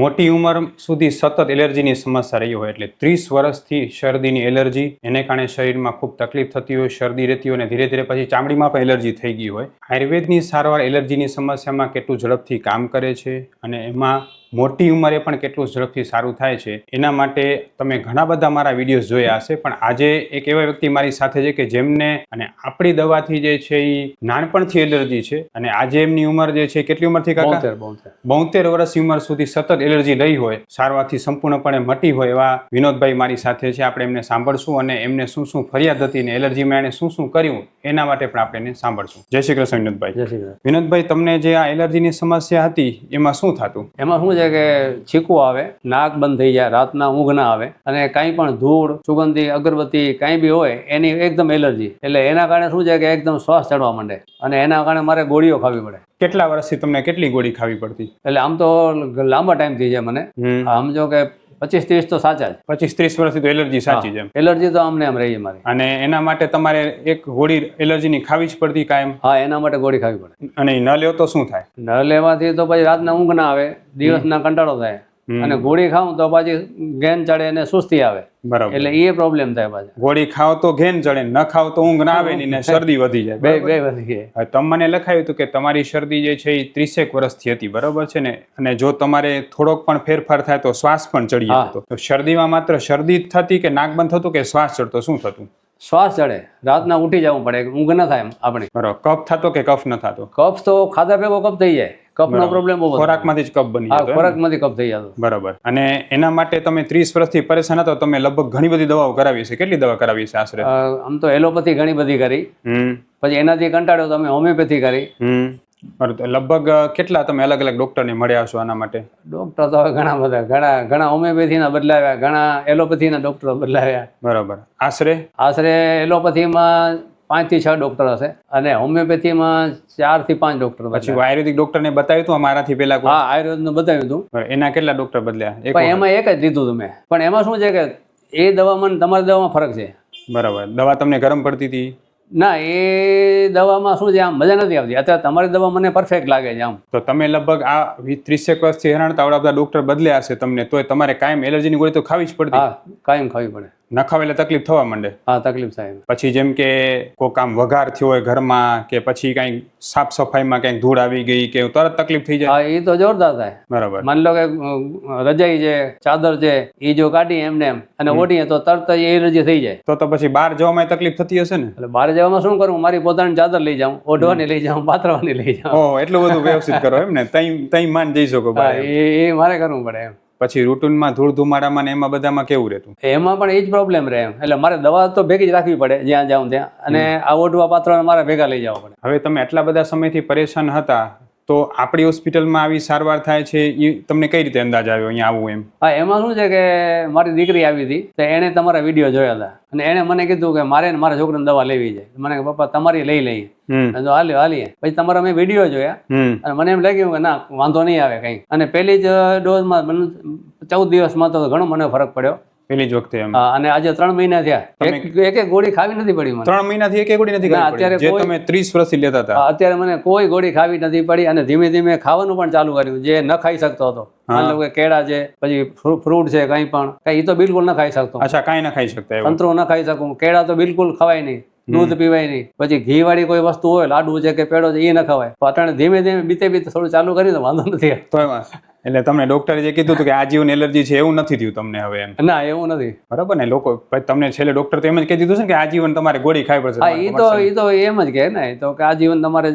મોટી ઉંમર સુધી સતત એલર્જીની સમસ્યા રહી હોય એટલે 30 વર્ષથી શરદીની એલર્જી એને કારણે શરીરમાં ખૂબ તકલીફ થતી હોય, શરદી રહેતી હોય અને ધીરે ધીરે પછી ચામડીમાં પણ એલર્જી થઈ ગઈ હોય. આયુર્વેદની સારવાર એલર્જીની સમસ્યામાં કેટલું ઝડપથી કામ કરે છે અને એમાં મોટી ઉંમરે પણ કેટલું ઝડપથી સારું થાય છે એના માટે તમે ઘણા બધા મારા વિડીયોઝ જોયા હશે, પણ આજે એક એવા વ્યક્તિ મારી સાથે છે કે જેમને અને આપણી દવાથી જે છે એ નાનપણથી એલર્જી છે અને આજે એમની ઉંમર જે છે કેટલી ઉંમરથી કાકા? 72 વર્ષની ઉંમર સુધી સતત એલર્જી રહી હોય, સારવારથી સંપૂર્ણપણે મટી હોય એવા વિનોદભાઈ મારી સાથે છે. આપણે એમને સાંભળશું અને એમને શું શું ફરિયાદ હતી ને એલર્જીમાં એણે શું શું કર્યું એના માટે પણ આપણે એને સાંભળશું. જય શ્રી કૃષ્ણ વિનોદભાઈ. જય શ્રી કૃષ્ણ. વિનોદભાઈ, તમને જે આ એલર્જીની સમસ્યા હતી એમાં શું થતું? એમાં શું છે કે છીકું આવે, નાક બંધ થઈ જાય, રાતના ઊંઘ ના આવે અને કાંઈ પણ ધૂળ, સુગંધી, અગરબત્તી કાંઈ બી હોય એની એકદમ એલર્જી. એટલે એના કારણે શું છે કે એકદમ શ્વાસ ચડવા માંડે અને એના કારણે મારે ગોળીઓ ખાવી પડે. કેટલા વર્ષથી તમને કેટલી ગોળી ખાવી પડતી? એટલે આમ તો લાંબા ટાઈમ થઈ જાય મને. સમજો કે 25-30 તો સાચા જ. 25-30 વર્ષથી તો એલર્જી સાચી છે. એલર્જી તો આમને આમ રહી મારી. અને એના માટે તમારે એક ગોળી એલર્જીની ખાવી જ પડતી કાયમ? હા, એના માટે ગોળી ખાવી પડે. અને ન લેવો તો શું થાય? ન લેવાથી તો પછી રાતના ઊંઘ ના આવે, દિવસના કંટાળો થાય અને ગોળી ખાવું તો પછી ઘેન ચડે અને સુસ્તી આવે. બરાબર. એટલે એ પ્રોબ્લેમ થાય પાછા. ગોળી ખાવ તો ઘેન ચડે, ન ખાવ તો ઊંઘ ના આવે ને શરદી વધી જાય. બે વધી જાય. હવે તમને લખાયું હતું કે તમારી શરદી જે છે એ 30 વર્ષથી હતી, બરોબર છે ને? અને જો તમારે થોડોક પણ ફેરફાર થાય તો શ્વાસ પણ ચડી જતો. તો શરદીમાં માત્ર શરદી જ થતી કે નાક બંધ થતું કે શ્વાસ ચડતો, શું થતું? શ્વાસ ચડે, રાતના ઉઠી જવું પડે, ઊંઘ ન થાય આપણે. બરોબર. કફ થતો કે કફ ન થતો? કફ તો ખાધા ભેગો કફ થઈ જાય. કફનો પ્રોબ્લેમ બહુ. ખોરાકમાંથી જ કફ બની જતો. ખોરાકમાંથી કફ થઈ જતો. બરાબર. અને એના માટે તમે 30 વર્ષથી પરેશાન હતા, તમે લગભગ ઘણી બધી દવાઓ કરાવી છે. કેટલી દવા કરાવી છે આશરે? આમ તો એલોપેથી ઘણી બધી કરી, પછી એનાથી કંટાળ્યો તો અમે હોમિયોપેથી કરી. લગભગ કેટલા તમે અલગ અલગ ડોક્ટરને મળ્યા છો આના માટે? ડોક્ટર તો હવે ઘણા બધા, ઘણા હોમિયોપેથીના બદલાવ્યા, ઘણા એલોપેથીના ડોક્ટરો બદલાવ્યા. બરાબર. આશરે એલોપેથીમાં 5 થી 6 ડોક્ટર હશે અને હોમિયોપેથીમાં 4 થી 5 ડોક્ટર. પછી આયુર્વેદિક ડોક્ટરને બતાવ્યું હતું મારાથી પેલા? હા, આયુર્વેદનું બતાવ્યું હતું. એના કેટલા ડોક્ટર બદલ્યા? એમાં એક જ લીધું હતું મેં. પણ એમાં શું છે કે એ દવામાં તમારી દવામાં ફરક છે. બરાબર. દવા તમને ગરમ પડતી હતી? ના, એ દવામાં શું છે, આમ મજા નથી આવતી. અત્યારે તમારી દવા મને પરફેક્ટ લાગે છે આમ. તો તમે લગભગ આ 30 વર્ષથી હેરાન આવડા બધા ડોક્ટર બદલ્યા હશે તમને, તોય તમારે કાયમ એલર્જીની ગોળી તો ખાવી જ પડતી? હા, કાયમ ખાવી પડે. ન ખાવે એટલે તકલીફ થવા માંડે? હા, તકલીફ થાય. પછી જેમ કે કોઈ કામ વઘાર થયો હોય ઘરમાં કે પછી કઈ સાફ સફાઈમાં કઈક ધૂળ આવી ગઈ કે તરત તકલીફ થઈ જાય? હા, એ તો જોરદાર થાય. બરાબર. માની લો કે રજાઈ છે, ચાદર છે, એ જો કાઢી એમને એમ અને ઓઢીએ તો તરત જ એલર્જી થઈ જાય. તો પછી બહાર જવામાં તકલીફ થતી હશે ને? એટલે બહાર જવામાં શું કરું, મારી પોતાની ચાદર લઈ જાઉં, ઓઢવાની લઈ જાઉં, પાથરવાની લઈ જાઉં. ઓહ, એટલું બધું વ્યવસ્થિત કરો એમ ને? તઈ માન જઈ શકો? એ મારે કરવું પડે એમ. પછી રૂટીનમાં ધૂળ ધુમાડામાં ને એમાં બધામાં કેવું રહેતું? એમાં પણ એ જ પ્રોબ્લેમ રહે એમ. એટલે મારે દવા તો ભેગી જ રાખવી પડે જ્યાં જાઉં ત્યાં, અને આ ઓઢવા પાથરવા મારે ભેગા લઈ જવા પડે. હવે તમે આટલા બધા સમયથી પરેશાન હતા તો આપણી હોસ્પિટલમાં આવી સારવાર થાય છે એ તમને કઈ રીતે અંદાજ આવ્યો અહીંયા આવું એમ? હા, એમાં શું છે કે મારી દીકરી આવી હતી તો એણે તમારા વિડીયો જોયા હતા અને એણે મને કીધું કે મારે મારા છોકરાને દવા લેવી છે. મને કે પપ્પા તમારી લઈ લઈએ. હાલીએ. પછી તમારા મેં વિડીયો જોયા અને મને એમ લાગ્યું કે ના, વાંધો નહીં આવે કઈ. અને પહેલી જ ડોઝમાં 14 દિવસમાં તો ઘણો મને ફરક પડ્યો. પેલી જ વખતે? અને આજે 3 મહિના થયા, એક ગોળી ખાવી નથી પડી મને. 3 મહિનાથી એક ગોળી નથી ખાવી? અત્યારે જે તમે 30 વર્ષથી લેતા હતા? અત્યારે મને કોઈ ગોળી ખાવી નથી પડી અને ધીમે ધીમે ખાવાનું પણ ચાલુ કર્યું જે ન ખાઈ શકતો હતો. માની લો કે કેળા છે, પછી ફ્રૂટ છે, કઈ પણ એ તો બિલકુલ ન ખાઈ શકતો. અચ્છા, કઈ ના ખાઈ શકતા? સંતરો ન ખાઈ શકું, કેળા તો બિલકુલ ખવાય નહીં, દૂધ પીવાય નહીં, પછી ઘી વાળી કોઈ વસ્તુ હોય, લાડુ છે કે પેડો છે, એ ન ખવાય. અટાણે ધીમે ધીમે બીતે થોડું ચાલુ કરી તો વાંધો નથી. એટલે તમને ડોક્ટરે જે કીધું હતું કે આજીવન એલર્જી છે એવું નથી થયું તમને હવે એમ? ના, એવું નથી. બરાબર ને? લોકો તમને છેલ્લે ડોક્ટર તો એમ જ કહી દીધું છે કે આજીવન તમારે ગોળી ખાવી પડશે? હા, એ તો એમ જ કહે ને, તો કે આજીવન તમારે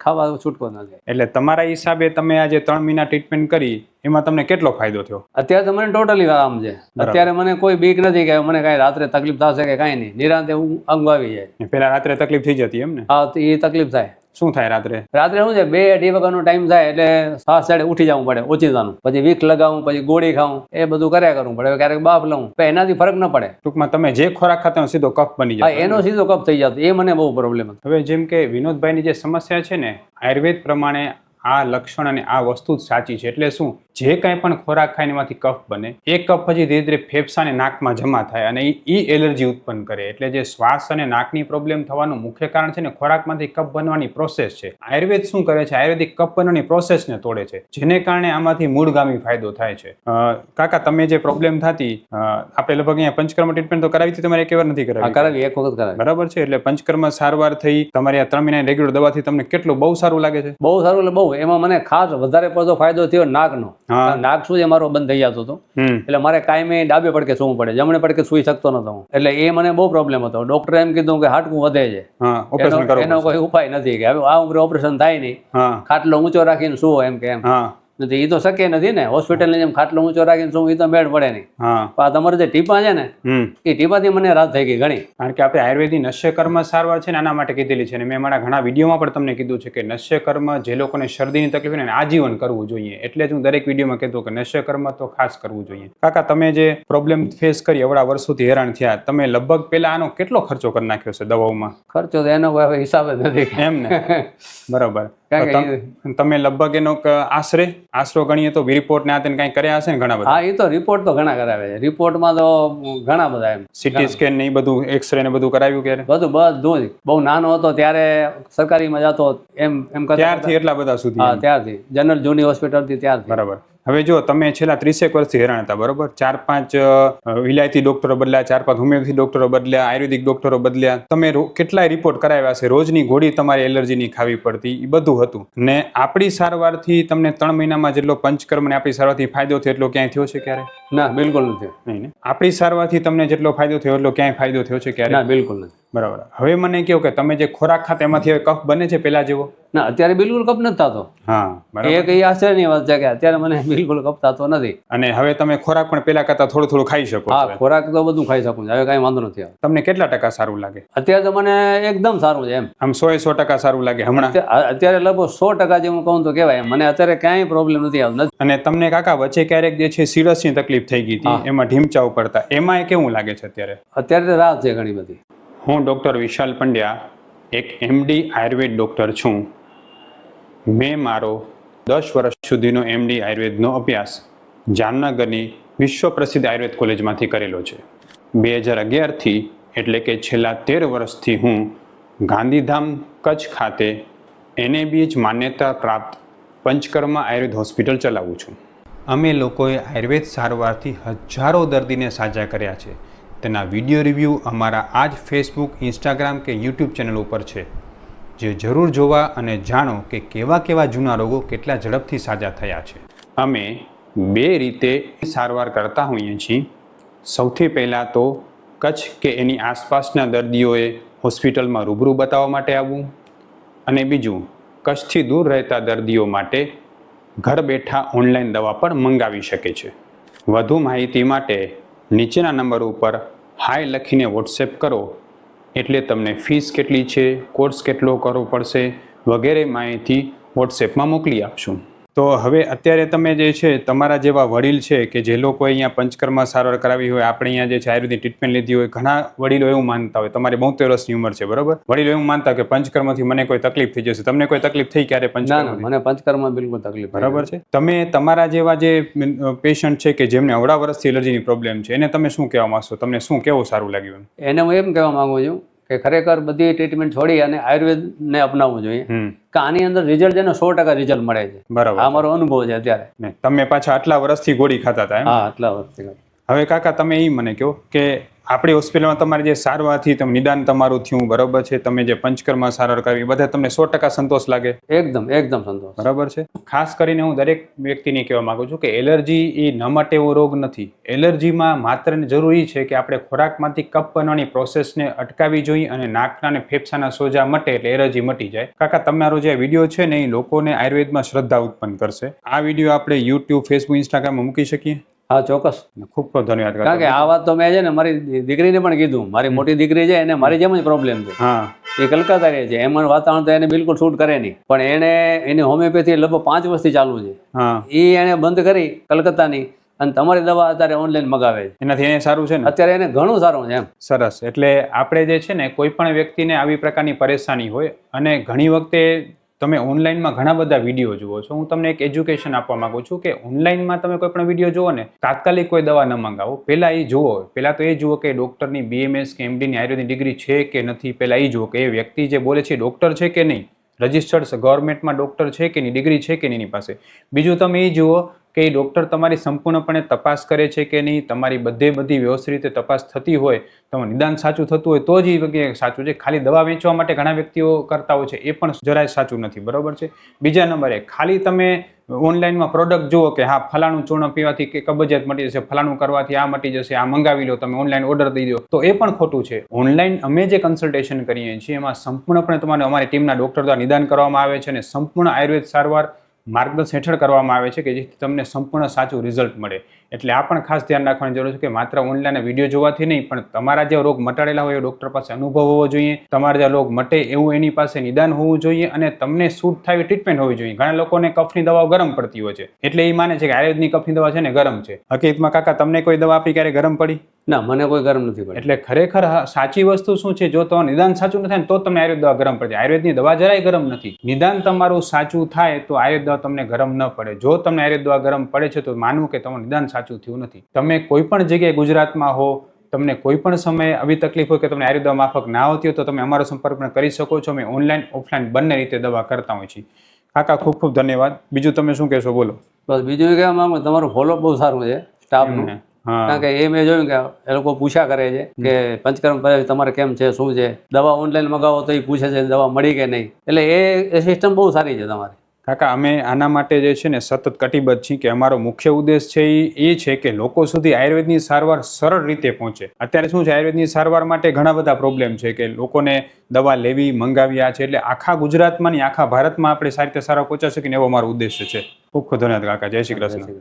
ખાવા છૂટકો નથી. એટલે તમારા હિસાબે તમે આજે 3 મહિના ટ્રીટમેન્ટ કરી એમાં તમને કેટલો ફાયદો થયો? અત્યારે તો મને ટોટલી આરામ છે. અત્યારે મને કોઈ બીક નથી કે મને કઈ રાત્રે તકલીફ થશે કે કઈ નહીં. નિરાંતે ઊંઘ આવી જાય. પેલા રાત્રે તકલીફ થઈ જતી એમ ને? હા, એ તકલીફ થાય. શું થાય રાત્રે? રાત્રે શું છે, 2-2:30 વાગ્યાનો ટાઈમ થાય એટલે શ્વાસ ચડે, ઉઠી જવું પડે ઓચિતાનું, પછી વીક લગાવું, પછી ગોળી ખાવું, એ બધું કર્યા કરવું પડે. ક્યારેક બાફ લઉં, એનાથી ફરક ન પડે. ટૂંકમાં તમે જે ખોરાક ખાતા હોય સીધો કફ બની જાય? એનો સીધો કફ થઈ જતો, એ મને બહુ પ્રોબ્લેમ હતો. હવે જેમ કે વિનોદભાઈની જે સમસ્યા છે ને, આયુર્વેદ પ્રમાણે આ લક્ષણ અને આ વસ્તુ જ સાચી છે. એટલે શું, જે કાંઈ પણ ખોરાક ખાઈને એમાંથી કફ બને, એ કફ પછી ધીરે ધીરે ફેફસાને નાકમાં જમા થાય અને એ એલર્જી ઉત્પન્ન કરે. એટલે જે શ્વાસ અને નાકની પ્રોબ્લેમ થવાનું મુખ્ય કારણ છે ને ખોરાકમાંથી કફ બનવાની પ્રોસેસ છે. આયુર્વેદ શું કરે છે, આયુર્વેદિક કફ બનવાની પ્રોસેસને તોડે છે, જેને કારણે આમાંથી મૂળગામી ફાયદો થાય છે. કાકા, તમે જે પ્રોબ્લેમ થતી, આપણે લગભગ અહીંયા પંચકર્મ ટ્રીટમેન્ટ તો કરાવી હતી તમારે, એક વાર નથી કરાવી? કરાવી, એક વખત કરાવી. બરાબર છે. એટલે પંચકર્મ સારવાર થઈ, તમારી આ 3 મહિનાની રેગ્યુલર દવાથી તમને કેટલું બહુ સારું લાગે છે? બહુ સારું, એટલે બહુ. એમાં મને ખાસ વધારે પડતો ફાયદો થયો નાકનો. નાક શું છે, મારો બંધ થઈ જતો હતો, એટલે મારે કાયમી ડાબે પડકે સૂવું પડે, જમણે પડકે સૂઈ શકતો નતો હું. એટલે એ મને બહુ પ્રોબ્લેમ હતો. ડોક્ટરે એમ કીધું કે હાડકું વધે છે, એનો કોઈ ઉપાય નથી, કે હવે આ ઉંમરે ઓપરેશન થાય નહીં, ખાટલો ઊંચો રાખીને સુવો, એમ કે એમ નથી. એ તો શક્ય નથી ને, હોસ્પિટલની જેમ ખાટલો ઊંચો રાખીને શું, એ તો મેળ પડે નહીં. આ તમારે જે ટીપા છે ને, એ ટીપાથી મને રાહત થઈ ગઈ ઘણી. કારણ કે આપણે આયુર્વેદિક નશ્યકર્મ સારવાર છે ને આના માટે કીધેલી છે, અને મેં મારા ઘણા વિડીયોમાં પણ તમને કીધું છે કે નશ્યકર્મ જે લોકોને શરદીની તકલીફ હોય ને આજીવન કરવું જોઈએ. એટલે જ હું દરેક વિડીયોમાં કહેતો કે નશ્યકર્મ તો ખાસ કરવું જોઈએ. કાકા, તમે જે પ્રોબ્લેમ ફેસ કરી, એવડા વર્ષોથી હેરાન થયા, તમે લગભગ પેલા આનો કેટલો ખર્ચો કરી નાખ્યો છે દવાઓમાં? ખર્ચો તો એનો કોઈ હિસાબ જ નથી. એમ ને? બરાબર. તમે લગભગ એનો આશરો ગણીએ તો રિપોર્ટ ને આ તેને કઈ કર્યા હશે ને ઘણા બધા? હા, એ તો રિપોર્ટ તો ઘણા કરાવે છે. રિપોર્ટમાં તો ઘણા બધા, એમ સીટી સ્કેન ને એ બધું, એક્સરે ને બધું કરાવ્યું ક્યારે? બધું જ. બહુ નાનો હતો ત્યારે સરકારીમાં જતો, એમ ત્યારથી એટલા બધા સુધી? હા, ત્યારથી જનરલ જૂની હોસ્પિટલ થી ત્યારથી. બરાબર. હવે જો તમે છેલ્લા 30 વર્ષથી હેરાન હતા, બરોબર, 4-5 વિલાયતી ડોક્ટરો બદલ્યા, 4-5 હોમિયોપેથી ડોક્ટરો બદલ્યા, આયુર્વેદિક ડોક્ટરો બદલ્યા, તમે કેટલાય રિપોર્ટ કરાવ્યા છે, રોજની ગોળી તમારી એલર્જીની ખાવી પડતી, એ બધું હતું. ને આપણી સારવારથી તમને 3 મહિનામાં જેટલો પંચકર્મ ને આપણી સારવારથી ફાયદો થયો એટલો ક્યાંય થયો છે ક્યારે? ના, બિલકુલ નથી. નહીં ને? આપણી સારવારથી તમને જેટલો ફાયદો થયો એટલો ક્યાંય ફાયદો થયો છે ક્યારે? ના, બિલકુલ નથી. બરાબર. હવે મને કહો કે તમે જે ખોરાક ખાતા એમાંથી હવે કફ બને છે પેલા જેવો? ના, અત્યારે બિલકુલ કફ નથી થતો. હા, બરાબર. એ કઈ આશ્ચર્યની વાત છે કે અત્યારે મને બિલકુલ કફ થતો નથી. અને હવે તમે ખોરાક પણ પેલા કરતા થોડું થોડું ખાઈ શકો? હા, ખોરાક તો બધું ખાઈ શકું છું, હવે કઈ વાંધો નથી આવતો. તમને કેટલા ટકા સારું લાગે અત્યારે? તો મને એકદમ સારું છે, એમ આમ 100% સારું લાગે હમણાં? અત્યારે લગભગ 100% જે હું કહું તો કહેવાય. મને અત્યારે ક્યાંય પ્રોબ્લેમ નથી આવતો. અને તમને કાકા વચ્ચે ક્યારેક જે છે સિરસની તકલીફ થઈ ગઈ હતી, એમાં ઢીમચાવ પડતા, એમાં કેવું લાગે છે અત્યારે? અત્યારે રાહત છે ઘણી બધી. હું ડૉક્ટર વિશાલ પંડ્યા, એક MD આયુર્વેદ ડૉક્ટર છું. મેં મારો 10 વર્ષ સુધીનો MD આયુર્વેદનો અભ્યાસ જામનગરની વિશ્વ પ્રસિદ્ધ આયુર્વેદ કોલેજમાંથી કરેલો છે. 2011થી એટલે કે છેલ્લા 13 વર્ષથી હું ગાંધીધામ કચ્છ ખાતે NABH માન્યતા પ્રાપ્ત પંચકર્મ આયુર્વેદ હોસ્પિટલ ચલાવું છું. અમે લોકોએ આયુર્વેદ સારવારથી હજારો દર્દીને સાજા કર્યા છે. તેના વિડીયો રિવ્યૂ અમારા આ જ ફેસબુક, ઇન્સ્ટાગ્રામ કે યુટ્યુબ ચેનલ ઉપર છે, જે જરૂર જોવા અને જાણો કે કેવા કેવા જૂના રોગો કેટલા ઝડપથી સાજા થયા છે. અમે 2 રીતે સારવાર કરતા હોઈએ છીએ. સૌથી પહેલાં તો કચ્છ કે એની આસપાસના દર્દીઓએ હોસ્પિટલમાં રૂબરૂ બતાવવા માટે આવવું, અને બીજું કચ્છથી દૂર રહેતા દર્દીઓ માટે ઘર બેઠા ઓનલાઈન દવા પણ મંગાવી શકે છે. વધુ માહિતી માટે નીચેના નંબર ઉપર હાય લખીને વોટ્સએપ કરો, એટલે તમને ફીસ કેટલી છે, કોર્સ કેટલો કરવો પડશે વગેરે માહિતી વોટ્સએપમાં મોકલી આપશું. તો હવે અત્યારે તમે જે છે તમારા જેવા વડીલ છે કે જે લોકો અહીંયા પંચકર્મ સારવાર કરાવી હોય, આપણે અહીંયા જે છે આયુર્વેદિક ટ્રીટમેન્ટ લીધી હોય, ઘણા વડીલો એવું માનતા હોય, તમારી 72 વર્ષની ઉંમર છે, બરોબર, વડીલો એવું માનતા કે પંચકર્મથી મને કોઈ તકલીફ થઈ જશે. તમને કોઈ તકલીફ થઈ ક્યારે પંચકર્મ? મને પંચકર્મ બિલકુલ તકલીફ. બરાબર છે. તમે તમારા જેવા જે પેશન્ટ છે કે જેમને અવડા વર્ષથી એલર્જીની પ્રોબ્લેમ છે, એને તમે શું કહેવા માંગશો? તમને શું કેવું સારું લાગ્યું? એને હું એમ કહેવા માંગુ છું કે ખરેખર બધી ટ્રીટમેન્ટ છોડી અને આયુર્વેદને અપનાવવું જોઈએ, કે આની અંદર રિઝલ્ટ છે ને 100% રિઝલ્ટ મળે છે. બરાબર. આ મારો અનુભવ છે અત્યારે. તમે પાછા આટલા વર્ષથી ગોળી ખાતા હતા? હા, આટલા વર્ષથી. હવે કાકા તમે એ મને કહો કે આપણી હોસ્પિટલમાં તમારી જે સારવારથી તમે નિદાન તમારું થયું, બરાબર છે, તમે જે પંચકર્મ સારવાર કરી, બધા તમને 100% સંતોષ લાગે? એકદમ સંતોષ. બરાબર છે. ખાસ કરીને હું દરેક વ્યક્તિને કહેવા માંગુ છું કે એલર્જી એ ન માટે એવો રોગ નથી. એલર્જીમાં માત્ર જરૂરી છે કે આપણે ખોરાકમાંથી કફ બનવાની પ્રોસેસને અટકાવવી જોઈએ અને નાકના અને ફેફસાના સોજા મટે એટલે એલર્જી મટી જાય. કાકા, તમારો જે વિડીયો છે ને એ લોકોને આયુર્વેદમાં શ્રદ્ધા ઉત્પન્ન કરશે. આ વિડીયો આપણે યુટ્યુબ, ફેસબુક, ઇન્સ્ટાગ્રામમાં મૂકી શકીએ? હા, ચોક્કસ. ખૂબ ખૂબ ધન્યવાદ. કારણ કે આ વાત તો મેં છે ને મારી દીકરીને પણ કીધું. મારી મોટી દીકરી છે, એને મારી જેમ જ પ્રોબ્લેમ છે. હા, એ કલકત્તા રહે છે, એમાં વાતાવરણ તો એને બિલકુલ શૂટ કરે નહીં, પણ એની હોમિયોપેથી લગભગ 5 વર્ષથી ચાલુ છે. એ એને બંધ કરી કલકત્તાની, અને તમારી દવા અત્યારે ઓનલાઈન મગાવે છે. એનાથી એને સારું છે ને? અત્યારે એને ઘણું સારું છે. એમ સરસ. એટલે આપણે જે છે ને કોઈ પણ વ્યક્તિને આવી પ્રકારની પરેશાની હોય અને ઘણી વખતે તમે ઓનલાઈનમાં ઘણા બધા વિડીયો જુઓ છો. હું તમને એક એજ્યુકેશન આપવા માંગુ છું કે ઓનલાઈનમાં તમે કોઈ પણ વિડીયો જુઓ ને, તાત્કાલિક કોઈ દવા ન મંગાવો. પહેલા એ જુઓ, પહેલા તો એ જુઓ કે ડોક્ટરની BMS કે MDની આયુર્વેદની ડિગ્રી છે કે નથી. પહેલા એ જુઓ કે એ વ્યક્તિ જે બોલે છે ડોક્ટર છે કે નહીં, રજિસ્ટર્ડ ગવર્મેન્ટમાં ડોક્ટર છે કે નહીં, ડિગ્રી છે કે નહીં એની પાસે. બીજું તમે એ જુઓ કે એ ડોક્ટર તમારી સંપૂર્ણપણે તપાસ કરે છે કે નહીં, તમારી બધી વ્યવસ્થિત રીતે તપાસ થતી હોય, તમારું નિદાન સાચું થતું હોય તો જ એ વગેરે સાચું છે. ખાલી દવા વેચવા માટે ઘણા વ્યક્તિઓ કરતા હોય છે, એ પણ જરાય સાચું નથી, બરોબર છે. બીજા નંબરે ખાલી તમે ઓનલાઈનમાં પ્રોડક્ટ જુઓ કે હા ફલાણું ચૂર્ણ પીવાથી કે કબજિયાત મટી જશે, ફલાણું કરવાથી આ મટી જશે, આ મંગાવી લો, તમે ઓનલાઈન ઓર્ડર દઈ દો, તો એ પણ ખોટું છે. ઓનલાઈન અમે જે કન્સલ્ટેશન કરીએ છીએ એમાં સંપૂર્ણપણે તમારે અમારી ટીમના ડોક્ટર દ્વારા નિદાન કરવામાં આવે છે અને સંપૂર્ણ આયુર્વેદ સારવાર માર્ગદર્શન હેઠળ કરવામાં આવે છે કે જેથી તમને સંપૂર્ણ સાચું રિઝલ્ટ મળે. એટલે આ પણ ખાસ ધ્યાન રાખવાની જરૂર છે કે માત્ર ઓનલાઈન વિડીયો જોવાથી નહીં, પણ તમારા જે રોગ મટાડેલા હોય એ ડોક્ટર પાસે અનુભવ હોવો જોઈએ, તમારા જે રોગ મટે એવું એની પાસે નિદાન હોવું જોઈએ અને તમને સૂટ થાય ટ્રીટમેન્ટ હોવી જોઈએ. ઘણા લોકોને કફની દવાઓ ગરમ પડતી હોય છે એટલે એ માને છે કે આયુર્વેદની કફની દવા છે ને ગરમ છે. હકીકતમાં કાકા તમને કોઈ દવા આપી ક્યારે ગરમ પડી? ના, મને કોઈ ગરમ નથી પડે. એટલે ખરેખર સાચી વસ્તુ શું છે, જો તમારું નિદાન સાચું ન થાય ને તો તમને આયુર્વેદ દવા ગરમ પડે. આયુર્વેદની દવા જરાય ગરમ નથી. નિદાન તમારું સાચું થાય તો આયુર્વેદ દવા તમને ગરમ ન પડે. જો તમને આયુર્વેદ દવા ગરમ પડે છે તો માનવું કે તમારું નિદાન સાચું થયું નથી. તમે કોઈ પણ જગ્યાએ ગુજરાતમાં હો, તમને કોઈ પણ સમયે આવી તકલીફ હોય કે તમને આયુર્વેદ દવા માફક ના આવતી હોય તો તમે અમારો સંપર્ક પણ કરી શકો છો. અમે ઓનલાઈન ઓફલાઈન બંને રીતે દવા કરતા હોઈએ છીએ. કાકા ખૂબ ખૂબ ધન્યવાદ. બીજું તમે શું કહેશો, બોલો. બસ બીજું કહેવા માંગુ, તમારું ફોલોઅપ બહુ સારું છે સ્ટાફનું. કારણ કે એ મેં જોયું કે એ લોકો પૂછ્યા કરે છે કે પંચકર્મ પદ્ધતિ તમારે કેમ છે, શું છે, દવા ઓનલાઈન મગાવો તો એ પૂછે છે દવા મળી કે નહીં. એટલે એ સિસ્ટમ બહુ સારી છે તમારી. કાકા અમે આના માટે જે છે ને સતત કટિબદ્ધ છીએ કે અમારો મુખ્ય ઉદ્દેશ છે એ છે કે લોકો સુધી આયુર્વેદની સારવાર સરળ રીતે પહોંચે. અત્યારે શું છે, આયુર્વેદની સારવાર માટે ઘણા બધા પ્રોબ્લેમ છે કે લોકોને દવા લેવી, મંગાવી આ છે. એટલે આખા ગુજરાતમાં નહીં આખા ભારતમાં આપણે સારી રીતે સારવાર પહોંચાડી શકીને એવો અમારો ઉદ્દેશ્ય છે. ખૂબ ખૂબ ધન્યવાદ કાકા. જય શ્રી કૃષ્ણ.